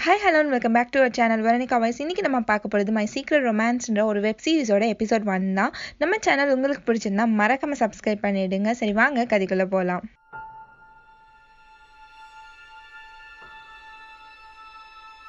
Hi hello and welcome back to our channel Veronica voice. இன்றைக்கி நம்ம பார்க்க போகிறது மை சீக்ரெட் ரொமான்ஸ்ன்ற ஒரு வெப் சீரிஸோட எபிசோட் 1 தான். நம்ம சேனல் உங்களுக்கு பிடிச்சிருந்தா மறக்காமல் சப்ஸ்கிரைப் பண்ணிவிடுங்க. சரி வாங்க கதைக்குள்ளே போகலாம்.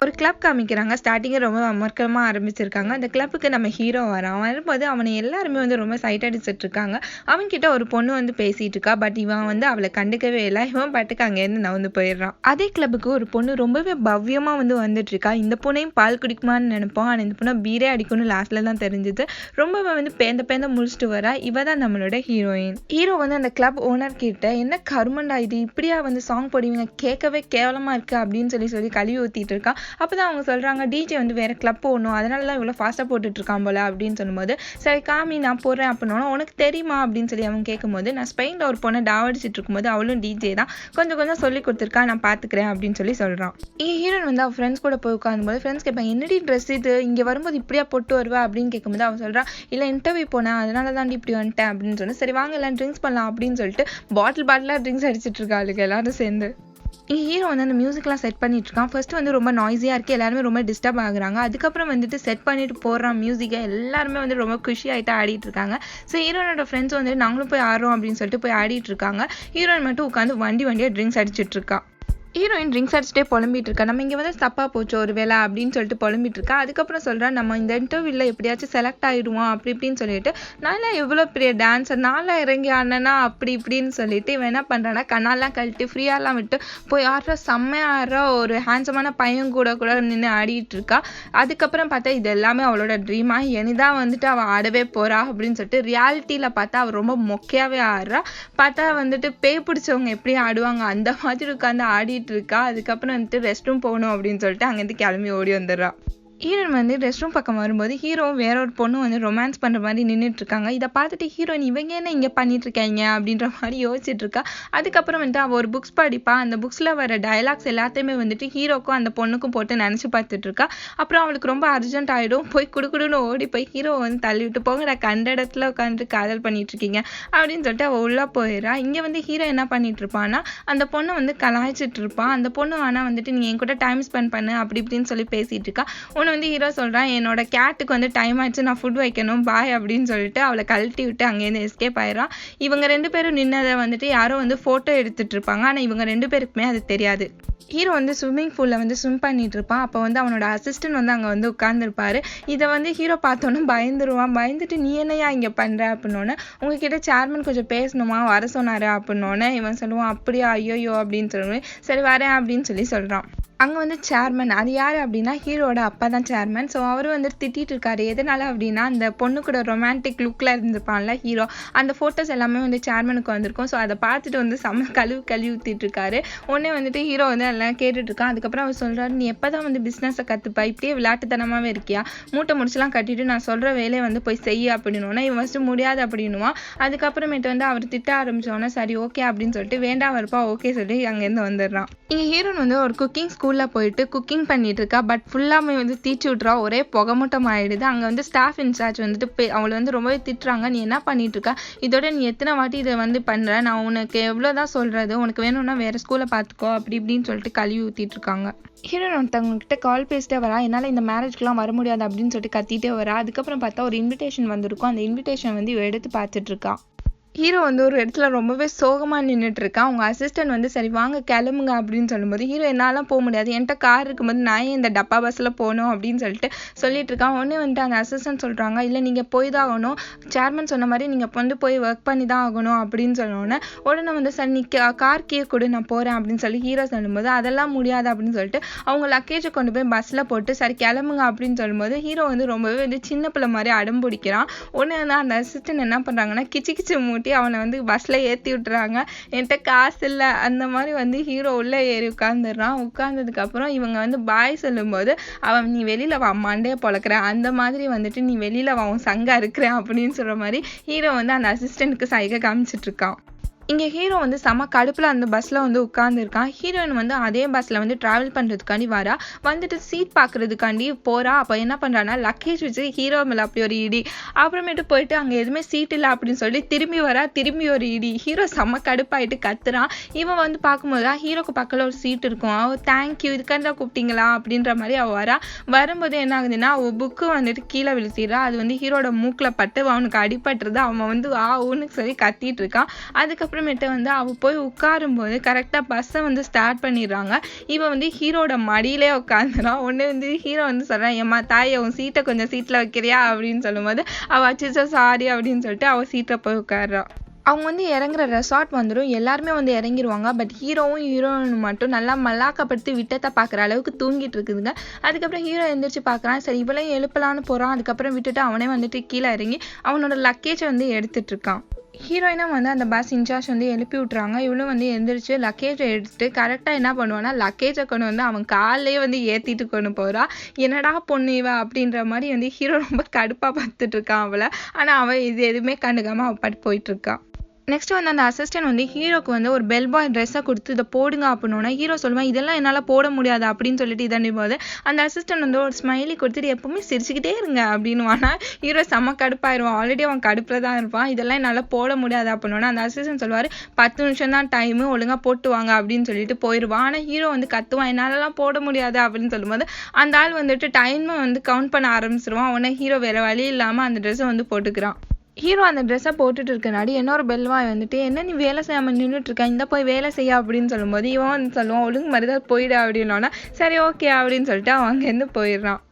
ஒரு கிளப் காமிக்கிறாங்க. ஸ்டார்டிங்கே ரொம்ப அமர்க்கமாக ஆரம்பிச்சிருக்காங்க. அந்த கிளப்புக்கு நம்ம ஹீரோ வரான். வரும்போது அவனை எல்லாருமே ரொம்ப சைட் அடிச்சுட்டு இருக்காங்க. அவன்கிட்ட ஒரு பொண்ணு பேசிகிட்டு இருக்கா. பட் இவன் அவளை கண்டுக்கவே இல்லை. இவன் பாட்டுக்கு அங்கேருந்து நகர்ந்து போயிடுறான். அதே கிளப்புக்கு ஒரு பொண்ணு ரொம்பவே பவ்யமாக வந்துட்டு இருக்கா. இந்த பொண்ணையும் பால் குடிக்குமான்னு நினைப்போம். ஆனால் இந்த பொண்ணை பீரே அடிக்கணும்னு லாஸ்ட்ல தான் தெரிஞ்சுது. ரொம்ப பேந்த முடிச்சுட்டு வரா. இவ தான் நம்மளோட ஹீரோயின். ஹீரோ அந்த கிளப் ஓனர் கிட்ட, என்ன கருமண்டா இது, இப்படியா சாங் போடுவீங்க, கேட்கவே கேவலமாக இருக்கு அப்படின்னு சொல்லி கழுவி ஊற்றிட்டு இருக்கா. அப்போதான் அவங்க சொல்கிறாங்க, டிஜே வேற கிளப் போகணும், அதனால தான் இவ்வளோ ஃபாஸ்ட்டாக போட்டுட்ருக்கான் போல அப்படின்னு சொல்லும்போது, சரி காமி நான் போடுறேன் அப்படின்னா, உனக்கு தெரியுமா அப்படின்னு சொல்லி அவன் கேட்கும்போது, நான் ஸ்பெயினில் ஒரு பொண்ணை டாவடிச்சிட்டு இருக்கும்போது அவளும் டிஜே தான், கொஞ்சம் சொல்லி கொடுத்துருக்கா, நான் பார்த்துக்கிறேன் அப்படின்னு சொல்லி சொல்கிறான். ஹீரோயின் அவள் ஃப்ரெண்ட்ஸ் கூட போய் உட்காந்தும்போது ஃப்ரெண்ட்ஸ் கேட்பாங்க, என்னடி ட்ரெஸ் இது, இங்கே வரும்போது இப்படியா போட்டு வருவா அப்படின்னு கேட்கும்போது அவன் சொல்கிறான், இல்லை இன்டர்வியூ போனேன் அதனால தான் இப்படி வந்துட்டேன் அப்படின்னு சொல்லி, சரி வாங்க எல்லாம் ட்ரிங்க்ஸ் பண்ணலாம் அப்படின்னு சொல்லிட்டு பாட்டிலாக ட்ரிங்க்ஸ் அடிச்சிட்டு இருக்காளுங்க எல்லாரும் சேர்ந்து. ஹீரோ அந்த மியூசிக்லாம் செட் பண்ணிட்டு இருக்கான். ஃபர்ஸ்ட் ரொம்ப நாய்ஸியாக இருக்குது, எல்லாருமே ரொம்ப டிஸ்டர்ப் ஆகுறாங்க. அதுக்கப்புறம் செட் பண்ணிட்டு போடுறான் மியூசிக்கை. எல்லாருமே ரொம்ப குஷி ஆகிட்டு ஆடிட்டு இருக்காங்க. ஸோ ஹீரோனோட ஃப்ரெண்ட்ஸ் நாங்களும் போய் ஆடுறோம் அப்படின்னு சொல்லிட்டு போய் ஆடிட்டு இருக்காங்க. ஹீரோயின் மட்டும் உட்காந்து வண்டியாக ட்ரிங்க்ஸ் அடிச்சிட்டு இருக்கா. ஹீரோயின் ட்ரிங்க்ஸ் அடிச்சுட்டே புலம்பிட்டு இருக்கா. நம்ம இங்கே தப்பாக போச்சு ஒரு வேலை அப்படின்னு சொல்லிட்டு புலம்பிட்டு இருக்கா. அதுக்கப்புறம் சொல்கிறேன், நம்ம இந்த இன்டர்வியூவில் எப்படியாச்சும் செலக்ட் ஆகிடுவோம் அப்படி இப்படின்னு சொல்லிட்டு, நல்லா எவ்வளோ பெரிய டான்ஸர், நான்லாம் இறங்கி ஆடினா அப்படி இப்படின்னு சொல்லிட்டு இவன் என்ன பண்ணுறான்னா கண்ணாலாம் கழட்டி ஃப்ரீயாலாம் விட்டு போய் ஆடுற செம்மையாடுற ஒரு ஹேண்ட்ஸமான பையன் கூட நின்று ஆடிட்டு இருக்கா. அதுக்கப்புறம் பார்த்தா இது எல்லாமே அவளோட ட்ரீமாக இனிதான் அவள் ஆடவே போகிறா அப்படின்னு சொல்லிட்டு ரியாலிட்டியில் பார்த்தா அவள் ரொம்ப மொக்கையாகவே ஆடுறா. பார்த்தா பேய் பிடிச்சவங்க எப்படி ஆடுவாங்க அந்த மாதிரி உட்காந்து ஆடிட்டு இருக்கா. அதுக்கப்புறம் ரெஸ்ட் ரூம் போகணும் அப்படின்னு சொல்லிட்டு அங்கேருந்து கிளம்பி ஓடி வந்துடுறா. ஹீரோயின் ரெஸ்ட் ரூம் பக்கம் வரும்போது ஹீரோ வேற ஒரு பொண்ணு ரொமான்ஸ் பண்ணுற மாதிரி நின்றுட்டு இருக்காங்க. இதை பார்த்துட்டு ஹீரோயின் இவங்க என்ன இங்கே பண்ணிட்டு இருக்காங்க அப்படின்ற மாதிரி யோசிச்சுட்டு இருக்கா. அதுக்கப்புறம் அவள் ஒரு புக்ஸ் படிப்பா. அந்த புக்ஸில் வர டயலாக்ஸ் எல்லாத்தையுமே ஹீரோக்கும் அந்த பொண்ணுக்கும் போட்டு நினச்சி பார்த்துட்டு இருக்கா. அப்புறம் அவளுக்கு ரொம்ப அர்ஜென்ட் ஆகிடும். போய் குடுக்குடுன்னு ஓடி போய் ஹீரோ தள்ளி விட்டு, போங்கடா கண்ட இடத்துல உட்காந்துட்டு காதல் பண்ணிட்டு இருக்கீங்க அப்படின்னு சொல்லிட்டு அவள் உள்ளே போயிடறா. இங்கே ஹீரோ என்ன பண்ணிட்டு இருப்பான்னா, அந்த பொண்ணை கலாய்ச்சிட்டு இருப்பான். அந்த பொண்ணு ஆனால் நீ என் கூட டைம் ஸ்பெண்ட் பண்ணு அப்படி இப்படின்னு சொல்லி பேசிட்டு இருக்கா. ஹீரோ சொல்றான், என்னோட கேட்டுக்கு டைம் ஆயிடுச்சு, நான் ஃபுட் வைக்கணும், பாய் அப்படின்னு சொல்லிட்டு அவளை கழட்டி விட்டு அங்கேருந்து எஸ்கேப் ஆயிடுறான். இவங்க 2 பேரும் நின்னதை யாரோ ஃபோட்டோ எடுத்துட்டு இருப்பாங்க. ஆனால் இவங்க 2 பேருக்குமே அது தெரியாது. ஹீரோ ஸ்விம்மிங் பூலில் ஸ்விம் பண்ணிட்டு இருப்பான். அப்போ அவனோட அசிஸ்டன்ட் அங்கே உட்காந்துருப்பாரு. இதை ஹீரோ பார்த்தோன்னே பயந்துருவான். பயந்துட்டு, நீ என்னையா இங்கே பண்ணுற அப்படின்னோடனே, உங்ககிட்ட சேர்மன் கொஞ்சம் பேசணுமா, வர சொன்னாரு அப்படின்னோடனே இவன் சொல்லுவான், அப்படியா ஐயோயோ அப்படின்னு சொல்லுவேன். சரி வரேன் அப்படின்னு சொல்லி சொல்கிறான். அங்கே சேர்மன், அது யார் அப்படின்னா ஹீரோட அப்பா தான் சேர்மன். ஸோ அவர் திட்டிட்டு இருக்காரு. எதனால அப்படின்னா, அந்த பொண்ணு கூட ரொமான்டிக் லுக்கில் இருந்திருப்பான்ல ஹீரோ, அந்த ஃபோட்டோஸ் எல்லாமே சேர்மனுக்கு வந்திருக்கும். ஸோ அதை பார்த்துட்டு செம்ம கழுவி ஊற்றிட்டு இருக்காரு. உடனே ஹீரோ எல்லாம் கேட்டுட்டு இருக்கான். அதுக்கப்புறம் அவர் சொல்கிறாரு, நீ எப்போ தான் பிஸ்னஸை கற்றுப்பா, இப்படியே விளையாட்டுத்தனமாகவே இருக்கியா, மூட்டை முடிச்சுலாம் கட்டிட்டு நான் சொல்கிற வேலையை போய் செய்ய அப்படின்னோன்னா இவன் ஃபஸ்ட்டு முடியாது அப்படின்னுவான். அதுக்கப்புறமேட்டு அவர் திட்ட ஆரம்பிச்சோன்னா, சரி ஓகே அப்படின்னு சொல்லிட்டு, வேண்டாம் இருப்பா ஓகே சொல்லி அங்கேருந்து வந்துடுறான். இங்கே ஹீரோன் ஒரு குக்கிங் ஸ்கூலில் போயிட்டு குக்கிங் பண்ணிட்டு இருக்கா. பட் ஃபுல்லாமே தீச்சு விட்றா. ஒரே புகமூட்டம் ஆயிடுது. அங்கே ஸ்டாஃப் இன்சார்ஜ் அவளை ரொம்பவே திட்டுறாங்க. நீ என்ன பண்ணிட்டு இருக்கா, இதோட நீ எத்தனை வாட்டி இதை பண்ணுற, நான் உனக்கு எவ்வளோதான் சொல்கிறது, உனக்கு வேணும்னா வேற ஸ்கூலை பார்த்துக்கோ அப்படி இப்படின்னு சொல்லிட்டு கழுவி ஊற்றிட்டு இருக்காங்க. ஹீரோயின் ஒருத்தவங்ககிட்ட கால் பேசிட்டே வரா. என்னால் இந்த மேரேஜ்க்குலாம் வர முடியாது அப்படின்னு சொல்லிட்டு கத்திட்டே வரா. அதுக்கப்புறம் பார்த்தா ஒரு இன்விடேஷன் வந்திருக்கும். அந்த இன்விடேஷன் இவ எடுத்து பார்த்துட்டு இருக்கா. ஹீரோ ஒரு இடத்துல ரொம்பவே சோகமாக நின்றுட்டு இருக்கான். அவங்க அசிஸ்டன்ட் சரி வாங்க கிளம்புங்க அப்படின்னு சொல்லும்போது, ஹீரோ என்னாலாம் போக முடியாது, என்கிட்ட கார் இருக்கும்போது நான் இந்த டப்பா பஸ்ஸில் போகணும் அப்படின்னு சொல்லிட்டு இருக்கான். உடனே அந்த அசிஸ்டன்ட் சொல்கிறாங்க, இல்லை நீங்கள் போய் தான் ஆகணும், சேர்மன் சொன்ன மாதிரி நீங்கள் போய் ஒர்க் பண்ணி தான் ஆகணும் அப்படின்னு சொன்னோன்னே, உடனே சரி நீ கார் கீ கொடு நான் போகிறேன் அப்படின்னு சொல்லி ஹீரோ சொல்லும்போது, அதெல்லாம் முடியாது அப்படின்னு சொல்லிட்டு அவங்க லக்கேஜை கொண்டு போய் பஸ்ஸில் போட்டு சரி கிளம்புங்க அப்படின்னு சொல்லும்போது, ஹீரோ ரொம்பவே சின்ன பிள்ளை மாதிரி அடம் பிடிக்கிறான். உடனே அந்த அசிஸ்டன்ட் என்ன பண்ணுறாங்கன்னா, கிச்சு மூட்டி அவனை பஸ்ல ஏற்றி விட்டுறாங்க. என்கிட்ட காசு இல்லை அந்த மாதிரி ஹீரோ உள்ள ஏறி உட்காந்துடுறான். உட்கார்ந்ததுக்கு அப்புறம் இவங்க பாய் சொல்லும்போது, அவன் நீ வெளியில வா மண்டையை பொழக்கிறேன் அந்த மாதிரி நீ வெளியில வா உன் சங்கா இருக்கிறேன் அப்படின்னு சொல்ற மாதிரி ஹீரோ அந்த அசிஸ்டன்ட்க்கு சைகை காமிச்சிட்டு இருக்கான். இங்க ஹீரோ வந்து செம கடுப்புல அந்த பஸ்ல வந்து உட்கார்ந்துருக்கான். ஹீரோயின் வந்து அதே பஸ்ல வந்து டிராவல் பண்றதுக்காண்டி வரா. வந்துட்டு சீட் பார்க்கறதுக்காண்டி போறா. அப்ப என்ன பண்றான்னா, லக்கேஜ் வச்சு ஹீரோ மேல அப்படி ஒரு இடி. அப்புறமேட்டு போயிட்டு அங்க எதுவுமே சீட் இல்ல அப்படின்னு சொல்லி திரும்பி வரா. திரும்பி ஒரு இடி. ஹீரோ செம கடுப்பாயிட்டு கத்துறான். இவன் வந்து பார்க்கும்போது தான் ஹீரோக்கு பக்கத்துல ஒரு சீட் இருக்கும். அவ தேங்க்யூ இதுக்காண்டி தான் கூப்பிட்டீங்களா அப்படின்ற மாதிரி அவ வரா. வரும்போது என்ன ஆகுதுன்னா, அவ புக்கு வந்துட்டு கீழே விழுத்திடுறா. அது வந்து ஹீரோட மூக்குல பட்டு அவனுக்கு அடிபட்டுருது. அவன் வந்து ஊன்னு சொல்லி கத்திட்டு இருக்கான். அதுக்கப்புறமேட்டு வந்து அவ போய் உட்காரும்போது கரெக்டா பஸ்ஸை வந்து ஸ்டார்ட் பண்ணிடுறாங்க. இவன் வந்து ஹீரோட மடியிலே உட்காந்துறான். உடனே வந்து ஹீரோ வந்து சொல்றான், ஏம்மா தாயை உன் சீட்டை கொஞ்சம் சீட்ல வைக்கிறியா அப்படின்னு சொல்லும்போது அவ அச்சோ சாரி அப்படின்னு சொல்லிட்டு அவ சீட்டை போய் உட்கார்றான். அவங்க வந்து இறங்குற ரெசார்ட் வந்துடும். எல்லாருமே வந்து இறங்கிடுவாங்க. பட் ஹீரோவும் ஹீரோயினும் மட்டும் நல்லா மல்லாக்கப்படுத்தி விட்டத்தை பார்க்குற அளவுக்கு தூங்கிட்டு இருக்குதுங்க. அதுக்கப்புறம் ஹீரோ எந்திரிச்சு பார்க்குறான். சரி இவளையும் எழுப்பலான்னு போகிறான். அதுக்கப்புறம் விட்டுட்டு அவனே வந்துட்டு கீழே இறங்கி அவனோட லக்கேஜை வந்து எடுத்துட்டு இருக்கான். ஹீரோயினும் வந்து அந்த பஸ் இன்சார்ஜ் வந்து எழுப்பி விட்றாங்க. இவளும் வந்து எந்திரிச்சு லக்கேஜை எடுத்துட்டு கரெக்டாக என்ன பண்ணுவான்னா, லக்கேஜை கொண்டு வந்து அவன் காலையே வந்து ஏற்றிட்டு கொண்டு போகிறா. என்னடா பொண்ணு இவ அப்படின்ற மாதிரி வந்து ஹீரோ ரொம்ப கடுப்பாக பார்த்துட்டு இருக்கான் அவளை. ஆனால் அவள் இது எதுவுமே கண்டுக்காமல் அவள் பாட்டு போயிட்டு இருக்கான். நெக்ஸ்ட் வந்து அந்த அசிஸ்டன்ட் வந்து ஹீரோக்கு வந்து ஒரு பெல் பாய் ட்ரெஸ்ஸை கொடுத்து இதை போடுங்க அப்படின்னா ஹீரோ சொல்லுவான், இதெல்லாம் என்னால் போட முடியாது அப்படின்னு சொல்லிட்டு இதன் போது அந்த அசிஸ்டன்ட் வந்து ஒரு ஸ்மைலி கொடுத்துட்டு எப்பவுமே சிரிச்சுக்கிட்டே இருங்க அப்படின்னு. ஆனால் ஹீரோ செம்ம கடுப்பாயிருவான். ஆல்ரெடி அவன் கடுப்பில் தான் இருப்பான். இதெல்லாம் என்னால் போட முடியாது அப்படின்னா அந்த அசிஸ்டன்ட் சொல்லுவார், 10 நிமிஷம் தான் டைமு, ஒழுங்காக போட்டு வாங்க அப்படின்னு சொல்லிட்டு போயிடுவான். ஆனால் ஹீரோ வந்து கத்துவான், என்னாலலாம் போட முடியாது அப்படின்னு சொல்லும்போது அந்த ஆள் வந்துட்டு டைமை வந்து கவுண்ட் பண்ண ஆரம்பிச்சிருவான். உடனே ஹீரோ வேற வழி இல்லாமல் அந்த ட்ரெஸ்ஸை வந்து போட்டுக்கிறான். ஹீரோ அந்த ட்ரெஸ்ஸை போட்டுட்டு இருக்கனாடி இன்னொரு பெல்வாய் வந்துட்டு, என்ன நீ வேலை செய்யாமல் நின்றுட்டு இருக்க, இந்த போய் வேலை செய்ய அப்படின்னு சொல்லும்போது இவன் வந்து சொல்லுவான், ஒழுங்கு மாதிரி தான் போயிடு அப்படின்னா சரி ஓகே அப்படின்னு சொல்லிட்டு அவன் அங்கேருந்து போயிடுறான்.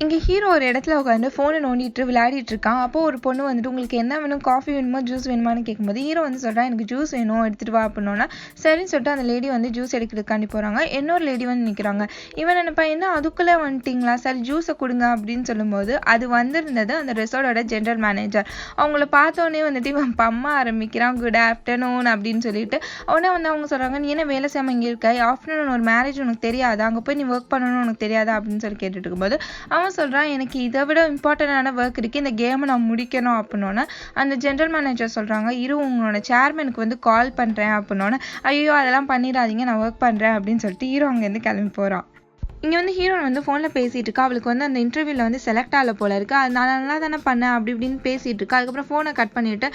இங்கே ஹீரோ ஒரு இடத்துல உட்காந்து ஃபோனை நோண்டிட்டு விளையாடிட்டு இருக்கான். அப்போ ஒரு பொண்ணு வந்துட்டு, உங்களுக்கு என்ன வேணும், காஃபி வேணுமா ஜூஸ் வேணுமான்னு கேட்கும்போது ஹீரோ வந்து சொல்கிறான், எனக்கு ஜூஸ் வேணும் எடுத்துகிட்டு வா அப்படின்னா சரின்னு சொல்லிட்டு அந்த லேடி வந்து ஜூஸ் எடுக்கிறதுக்காண்டி போகிறாங்க. இன்னொரு லேடி வந்து நிற்கிறாங்க. இவன் நினைப்பா, என்ன அதுக்குள்ளே வந்துட்டிங்களா, சரி ஜூஸை கொடுங்க அப்படின்னு சொல்லும்போது அது வந்திருந்தது அந்த ரெசார்ட்டோட ஜென்ரல் மேனேஜர். அவங்கள பார்த்தோன்னே வந்துட்டு இவன் பம்ம ஆரம்பிக்கிறான், குட் ஆஃப்டர்நூன் அப்படின்னு சொல்லிட்டு. உடனே வந்து அவங்க சொல்கிறாங்க, நீ என்ன வேலை செய்யாமல் இங்கே இருக்க, ஆஃப்டர்நூன் ஒரு மேரேஜ் உனக்கு தெரியாதா, அங்கே போய் நீ ஒர்க் பண்ணணும்னு உனக்கு தெரியாதா அப்படின்னு சொல்லி கேட்டுட்டு இருக்கும்போது அவன் சொல்றான், எனக்கு இதை விட இம்பார்ட்டன்டான ஒர்க் இருக்கு, இந்த கேமை நான் முடிக்கணும் அப்படின்னோன்னு அந்த ஜென்ரல் மேனேஜர் சொல்றாங்க, இரு உங்களோட சேர்மனுக்கு வந்து கால் பண்றேன் அப்படின்னோன்னு, ஐயோ அதெல்லாம் பண்ணிடாதீங்க நான் ஒர்க் பண்றேன் அப்படின்னு சொல்லிட்டு ஹீரோ அங்கேருந்து கிளம்பி போறான். இங்கே வந்து ஹீரோன் வந்து ஃபோனில் பேசிகிட்டு இருக்கா. அவளுக்கு வந்து அந்த இன்டர்வியூவில் வந்து செலக்ட் ஆகல போல இருக்குது. அது நான் நல்லா தானே பண்ணேன் அப்படி இப்படின்னு பேசிகிட்டு இருக்கா. அதுக்கப்புறம் ஃபோனை கட் பண்ணிவிட்டு,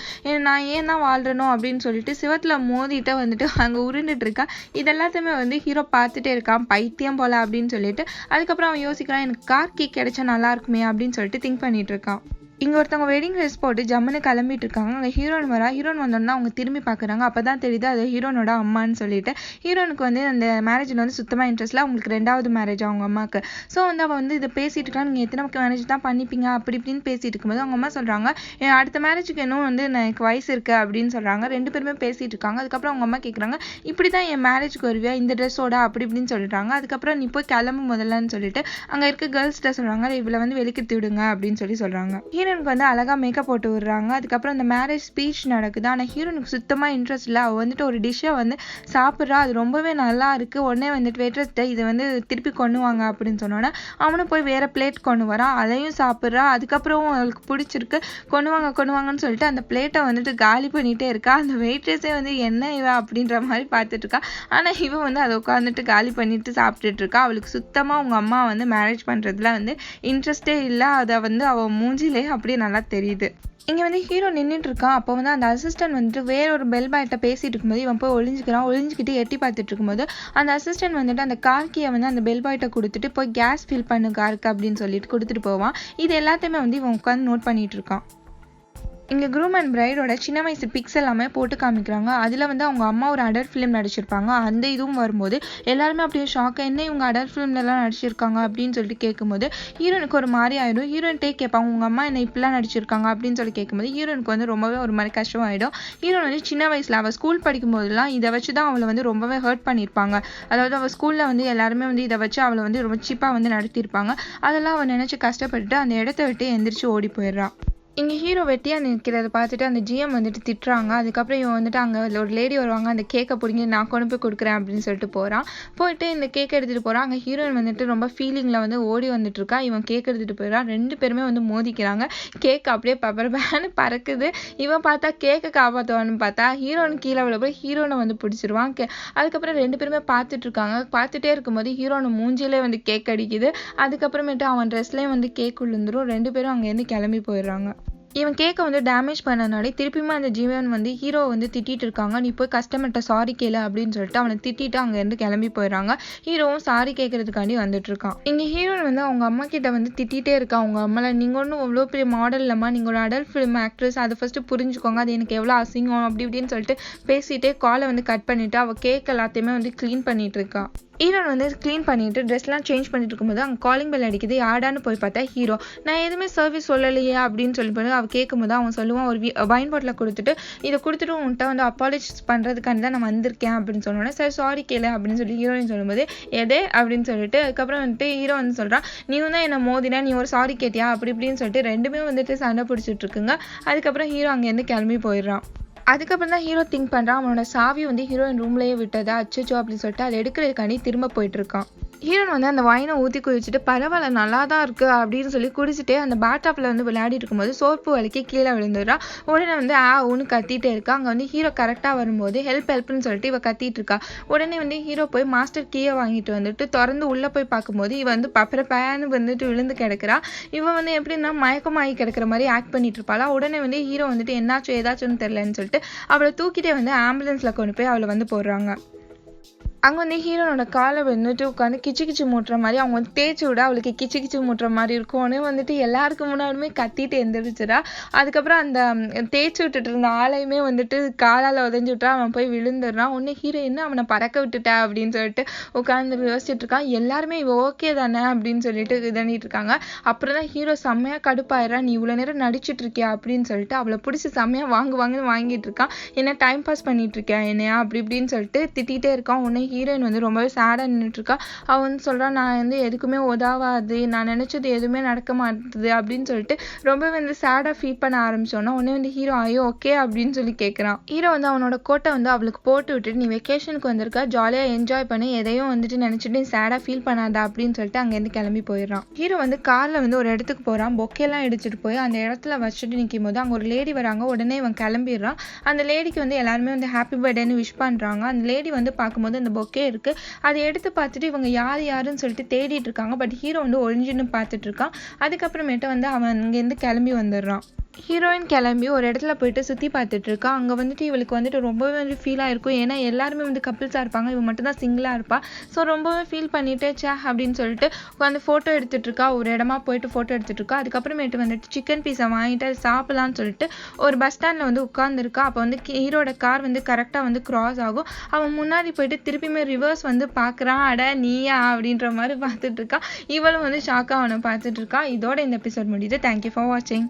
நான் ஏன் தான் வாழ்றனோ அப்படின்னு சொல்லிட்டு சிவத்தில் மோதிட்டு வந்துட்டு அங்கே உருண்டுட்டு இருக்கா. இது எல்லாத்தையுமே வந்து ஹீரோ பார்த்துட்டே இருக்கான், பைத்தியம் போல அப்படின்னு சொல்லிட்டு. அதுக்கப்புறம் அவன் யோசிக்கிறான், எனக்கு கார் கீ கிடைச்சா நல்லா இருக்குமே அப்படின்னு சொல்லிட்டு திங்க் பண்ணிட்டு இருக்கான். இங்கே ஒருத்தவங்க வெட்டிங் ட்ரெஸ் போட்டு ஜம்முன்னு கிளம்பிட்டு இருக்காங்க. அங்கே ஹீரோயின் வரா. ஹீரோயின் வந்தோன்னா அவங்க திரும்பி பார்க்குறாங்க. அப்போ தான் தெரியுது அது ஹீரோனோட அம்மான்னு சொல்லிட்டு. ஹீரோனுக்கு வந்து அந்த மேரேஜில் வந்து சுத்தமாக இன்ட்ரெஸ்ட்டில், அவங்களுக்கு 2வது மேரேஜ் அவங்க அம்மாவுக்கு. ஸோ வந்து அவள் வந்து இதை பேசிகிட்டு இருக்கா, நீங்கள் எத்தனை மேரேஜ் தான் பண்ணிப்பீங்க அப்படி இப்படின்னு பேசிகிட்டு இருக்கும்போது அவங்க அம்மா சொல்கிறாங்க, அடுத்த மேரேஜுக்கு இன்னும் வந்து எனக்கு வயசு இருக்குது அப்படின்னு சொல்கிறாங்க. 2 பேருமே பேசிகிட்டு இருக்காங்க. அதுக்கப்புறம் அவங்க அம்மா கேட்குறாங்க, இப்படி தான் என் மேரேஜுக்கு வருவியா இந்த ட்ரெஸ்ஸோட அப்படி இப்படின்னு சொல்லிட்டாங்க. அதுக்கப்புறம் நீ போய் கிளம்பு முதல்லன்னு சொல்லிட்டு அங்கே இருக்க கேர்ள்ஸ்கிட்ட சொல்கிறாங்க, இவளை வந்து வெளிக்கிட்டு விடுங்க அப்படின்னு சொல்கிறாங்க. ஹீரோனுக்கு வந்து அழகாக மேக்கப் போட்டு விடுறாங்க. அதுக்கப்புறம் அந்த மேரேஜ் ஸ்பீச் நடக்குது. ஆனால் ஹீரோனுக்கு சுத்தமாக இன்ட்ரெஸ்ட் இல்லை. அவள் வந்துட்டு ஒரு டிஷ்ஷை வந்து சாப்பிட்றா, அது ரொம்பவே நல்லா இருக்குது. உடனே வந்துட்டு வெயிட்ரஸ்ட்டை இதை வந்து திருப்பி கொண்டு வாங்க அப்படின்னு சொன்னோன்னே அவனும் போய் வேறு பிளேட் கொண்டு வரான், அதையும் சாப்பிட்றா. அதுக்கப்புறம் அவளுக்கு பிடிச்சிருக்கு, கொண்டு வாங்கன்னு சொல்லிட்டு அந்த பிளேட்டை வந்துட்டு காலி பண்ணிகிட்டே இருக்கா. அந்த வெயிட்ரஸே வந்து என்ன இவ அப்படின்ற மாதிரி பார்த்துட்டு இருக்கா. ஆனால் இவன் வந்து அதை உட்காந்துட்டு காலி பண்ணிட்டு சாப்பிட்டுட்டு இருக்கா. அவளுக்கு சுத்தமாக அவங்க அம்மா வந்து மேரேஜ் பண்ணுறதுல வந்து இன்ட்ரெஸ்டே இல்லை. அதை வந்து அவள் மூஞ்சிலே அப்படியே நல்லா தெரியுது. இங்கே வந்து ஹீரோ நின்றுட்டு இருக்கான். அப்போ வந்து அந்த அசிஸ்டன்ட் வந்துட்டு வேற ஒரு பெல் பாய்ட்ட பேசிட்டு இருக்கும்போது இவன் போய் ஒளிஞ்சிக்கிட்டு எட்டி பார்த்துட்டு இருக்கும்போது அந்த அசிஸ்டன்ட் வந்துட்டு அந்த கார் கீயை வந்து அந்த பெல் பாய்ட்ட கொடுத்துட்டு போய் கேஸ் ஃபில் பண்ணு காருக்கு அப்படின்னு சொல்லிட்டு கொடுத்துட்டு போவான். இது எல்லாத்தையுமே வந்து இவன் உட்காந்து நோட் பண்ணிட்டு இருக்கான். இங்கே க்ரூம் அண்ட் பிரைடோட சின்ன வயசு பிக்ஸ் எல்லாமே போட்டு காமிக்கிறாங்க. அதில் வந்து அவங்க அம்மா ஒரு அடல்ட் ஃபிலிம் நடிச்சிருப்பாங்க. அந்த இதுவும் வரும்போது எல்லாருமே அப்படியே ஷாக்காக, என்ன இவங்க அடல்ட் ஃபிலிம்லலாம் நடிச்சிருக்காங்க அப்படின்னு சொல்லிட்டு கேட்கும்போது ஹீரோனுக்கு ஒரு மாதிரி ஆயிடும். ஹீரோயின்ட்டே கேட்பாங்க, உங்கள் அம்மா என்ன இப்படிலாம் நடிச்சிருக்காங்க அப்படின்னு சொல்லி கேட்கும்போது ஹீரோனுக்கு வந்து ரொம்பவே ஒரு மாதிரி கஷ்டமாயிடும். ஹீரோன் வந்து சின்ன வயசில் அவள் ஸ்கூல் படிக்கும்போதெல்லாம் இதை வச்சு தான் அவளை வந்து ரொம்பவே ஹர்ட் பண்ணியிருப்பாங்க. அதாவது அவள் ஸ்கூலில் வந்து எல்லாருமே வந்து இதை வச்சு அவளை வந்து ரொம்ப சீப்பாக வந்து நடத்தியிருப்பாங்க. அதெல்லாம் அவள் நினச்சி கஷ்டப்பட்டுட்டு அந்த இடத்த விட்டு எந்திரிச்சு ஓடி போயிடுறான். இங்க ஹீரோ வெட்டியா நிக்கிறத பார்த்துட்டு அந்த ஜிஎம் வந்துட்டு திட்டுறாங்க. அதுக்கப்புறம் இவன் வந்துட்டு அங்க ஒரு லேடி வருவாங்க. அந்த கேக்க புடுங்கி நான் கொண்டு போய் குடுக்குறேன் அப்படின்னு சொல்லிட்டு போறான். போயிட்டு இந்த கேக் எடுத்துட்டு போறான். அங்க ஹீரோயின் வந்துட்டு ரொம்ப ஃபீலிங்ல வந்து ஓடி வந்துட்டு இருக்கா. இவன் கேக் எடுத்துட்டு போயிடுறான். 2 பேருமே வந்து மோதிக்கிறாங்க. கேக் அப்படியே பப்பரப்பேன்னு பறக்குது. இவன் பார்த்தா கேக்க காப்பாத்துவான்னு பார்த்தா ஹீரோயின் கீழ விழ போய் ஹீரோயின வந்து பிடிச்சிருவான். அதுக்கப்புறம் 2 பேருமே பார்த்துட்டு இருக்காங்க. பார்த்துட்டே இருக்கும்போது ஹீரோயின் மூஞ்சிலே வந்து கேக் அடிக்குது. அதுக்கப்புறமேட்டு அவன் ட்ரெஸ்லயும் வந்து கேக் விழுந்துரும். 2 பேரும் அங்கேருந்து கிளம்பி போயிடுறாங்க. இவன் கேக்க வந்து டேமேஜ் பண்ணனாலே திருப்பியுமே அந்த ஜீவன் வந்து ஹீரோ வந்து திட்டிட்டு இருக்காங்க. நீ போய் கஸ்டமர்ட்ட சாரி கேளு அப்படின்னு சொல்லிட்டு அவனை திட்டிட்டு அங்க இருந்து கிளம்பி போயிடுறாங்க. ஹீரோவும் சாரி கேட்கறதுக்காண்டி வந்துட்டு இருக்கான். இங்க ஹீரோயின் வந்து அவங்க அம்மா கிட்ட வந்து திட்டிட்டே இருக்கா. அவங்க அம்மால நீங்க ஒன்றும் அவ்வளோ பெரிய மாடல் இல்லம்மா, நீங்க ஒரு அடல்ட் ஃபிலிம் ஆக்ட்ரஸ், அதை ஃபர்ஸ்ட் புரிஞ்சுக்கோங்க, அது எனக்கு எவ்வளோ அசிங்கம் அப்படி இப்படின்னு சொல்லிட்டு பேசிட்டே காலை வந்து கட் பண்ணிட்டு அவ கேக் எல்லாத்தையுமே வந்து கிளீன் பண்ணிட்டு இருக்கா. ஹீரோன் வந்து க்ளீன் பண்ணிட்டு ட்ரெஸ்லாம் சேஞ்ச் பண்ணிட்டு இருக்கும்போது அங்கே காலிங் பெல் அடிக்குது. யாடான்னு போய் பார்த்தா ஹீரோ. நான் எதுவுமே சர்வீஸ் சொல்லலையே அப்படின்னு சொல்லி அவள் கேட்கும்போது அவன் சொல்லுவான், ஒரு வைன் பாட்டில் கொடுத்துட்டு இதை கொடுத்துட்டு உன்கிட்ட வந்து அப்பாலஜிஸ் பண்ணுறதுக்காண்டி தான் நான் வந்திருக்கேன் அப்படின்னு சொன்னோன்னே சரி சாரி கேளு அப்படின்னு சொல்லி ஹீரோயின் சொல்லும்போது எதே அப்படின்னு சொல்லிட்டு அதுக்கப்புறம் வந்துட்டு ஹீரோ வந்து சொல்கிறான், நீ தான் என்னை மோதினா, நீ ஒரு சாரி கேட்டியா அப்படி இப்படின்னு சொல்லிட்டு 2 வந்துட்டு சண்டை பிடிச்சிட்டு இருக்குங்க. அதுக்கப்புறம் ஹீரோ அங்கேருந்து கிளம்பி போயிடுறான். அதுக்கப்புறம் தான் ஹீரோ திங்க் பண்ணுறான், அவனோட சாவி வந்து ஹீரோயின் ரூம்லேயே விட்டதா அச்சோ அப்படின்னு சொல்லிட்டு அதை எடுக்கிறதுக்காண்டி திரும்ப போயிட்டு இருக்கான். ஹீரோன் வந்து அந்த வைனை ஊற்றி குடிச்சிட்டு பரவாயில்ல நல்லா தான் இருக்குது அப்படின்னு சொல்லி குடிச்சிட்டே அந்த பேட்டாப்பில் வந்து விளையாடிட்டு இருக்கும்போது சோப்பு வலிக்கு கீழே விழுந்துடுறா. உடனே வந்து ஒன்று கத்திட்டே இருக்கா. அங்கே வந்து ஹீரோ கரெக்டாக வரும்போது ஹெல்ப்னு சொல்லிட்டு இவ கத்திட்டு இருக்கா. உடனே வந்து ஹீரோ போய் மாஸ்டர் கீயை வாங்கிட்டு வந்துட்டு திறந்து உள்ளே போய் பார்க்கும்போது இவ வந்து பேன்னு வந்துட்டு விழுந்து கிடக்குறா. இவன் வந்து எப்படின்னா மயக்கமாகி கிடக்கிற மாதிரி ஆக்ட் பண்ணிட்டு இருப்பாளா. உடனே வந்து ஹீரோ வந்துட்டு என்னாச்சும் ஏதாச்சும்னு தெரிலன்னு சொல்லிட்டு அவளை தூக்கிட்டே வந்து ஆம்புலன்ஸில் கொண்டு போய் அவளை வந்து போடுறாங்க. அங்கே வந்து ஹீரோனோட காலை வந்துட்டு உட்காந்து கிச்சு கிச்சு மூட்டுற மாதிரி அவங்க வந்து தேய்ச்சி விட அவளுக்கு கிச்சு கிச்சு மூட்டுற மாதிரி இருக்கும். உடனே வந்துட்டு எல்லாருக்கும் முன்னாடியுமே கத்திட்டு எந்திரிச்சிடா. அதுக்கப்புறம் அந்த தேய்ச்சி விட்டுட்டு இருந்த ஆளையுமே வந்துட்டு காலால் உதஞ்சி விட்டா. அவன் போய் விழுந்துடுறான். உடனே ஹீரோ என்ன அவனை பறக்க விட்டுட்டா அப்படின்னு சொல்லிட்டு உட்காந்து யோசிச்சுட்டு இருக்கான். எல்லாருமே இவ ஓகே தானே அப்படின்னு சொல்லிட்டு இது பண்ணிட்டு இருக்காங்க. அப்புறம் தான் ஹீரோ செம்மையாக கடுப்பாயிடுறான், நீ இவ்வளோ நேரம் நடிச்சிட்டு இருக்கியா அப்படின்னு சொல்லிட்டு அவளை பிடிச்சி செம்மையாக வாங்குன்னு வாங்கிட்டு இருக்கான். என்ன டைம் பாஸ் பண்ணிட்டு இருக்கேன் என்னையா அப்படி இப்படின்னு சொல்லிட்டு திட்டிகிட்டே இருக்கான். உடனே ஹீரோயின் வந்து ரொம்பவே சேடாக நின்றுட்டு இருக்கா. அவன் வந்து சொல்கிறான், நான் வந்து எதுக்குமே உதவாது, நான் நினச்சது எதுவுமே நடக்க மாட்டுது அப்படின்னு சொல்லிட்டு ரொம்பவே வந்து சேடாக ஃபீல் பண்ண ஆரம்பிச்சோன்னா உடனே வந்து ஹீரோ ஐயோ ஓகே அப்படின்னு சொல்லி கேட்குறான். ஹீரோ வந்து அவனோட கோட்டை வந்து அவளுக்கு போட்டு விட்டுட்டு நீ வெக்கேஷனுக்கு வந்திருக்கா, ஜாலியாக என்ஜாய் பண்ணி எதையும் வந்துட்டு நினச்சிட்டு நீ சேடாக ஃபீல் பண்ணாத அப்படின்னு சொல்லிட்டு அங்கேருந்து கிளம்பி போயிடுறான். ஹீரோ வந்து காரில் வந்து ஒரு இடத்துக்கு போகிறான். பொக்கெல்லாம் எடுத்துகிட்டு போய் அந்த இடத்துல வச்சுட்டு நிற்கும் போது அங்கே ஒரு லேடி வராங்க. உடனே இவன் கிளம்பிடுறான். அந்த லேடிக்கு வந்து எல்லாருமே வந்து ஹாப்பி பர்த்டேன்னு விஷ் பண்ணுறாங்க. அந்த லேடி வந்து பார்க்கும்போது அந்த பொக்கே இருக்கு. அதை எடுத்து பார்த்துட்டு இவங்க யாருன்னு சொல்லிட்டு தேடிட்டு இருக்காங்க. பட் ஹீரோ வந்து ஒளிஞ்சுன்னு பார்த்துட்டு இருக்கான். அதுக்கப்புறமேட்டு வந்து அவன் அங்கேருந்து கிளம்பி வந்துடுறான். ஹீரோயின் கிளம்பி ஒரு இடத்துல போயிட்டு சுற்றி பார்த்துட்டு இருக்கா. அங்கே வந்துட்டு இவளுக்கு வந்துட்டு ரொம்பவே வந்து ஃபீலாக இருக்கும். ஏன்னா எல்லாருமே வந்து கப்பிள்ஸாக இருப்பாங்க, இவன் மட்டும் தான் சிங்கிளாக இருப்பா. ஸோ ரொம்பவே ஃபீல் பண்ணிட்டு அப்படின்னு சொல்லிட்டு உட்காந்து ஃபோட்டோ எடுத்துட்டு இருக்கா. ஒரு இடமா போயிட்டு ஃபோட்டோ எடுத்துட்டு இருக்கா. அதுக்கப்புறமேட்டு வந்துட்டு சிக்கன் பீஸை வாங்கிட்டு அது சாப்பிடலான்னு சொல்லிட்டு ஒரு பஸ் ஸ்டாண்டில் வந்து உட்காந்துருக்கா. அப்போ வந்து ஹீரோட கார் வந்து கரெக்டாக வந்து கிராஸ் ஆகும். அவன் முன்னாடி போயிட்டு திருப்பியுமே ரிவர்ஸ் வந்து பார்க்குறான். அட நீயா அப்படின்ற மாதிரி பார்த்துட்டு இருக்கா. இவளும் வந்து ஷாக்காக அவனை பார்த்துட்டு இருக்கா. இதோட இந்த எபிசோட் முடியுது. தேங்க்யூ ஃபார் வாட்சிங்.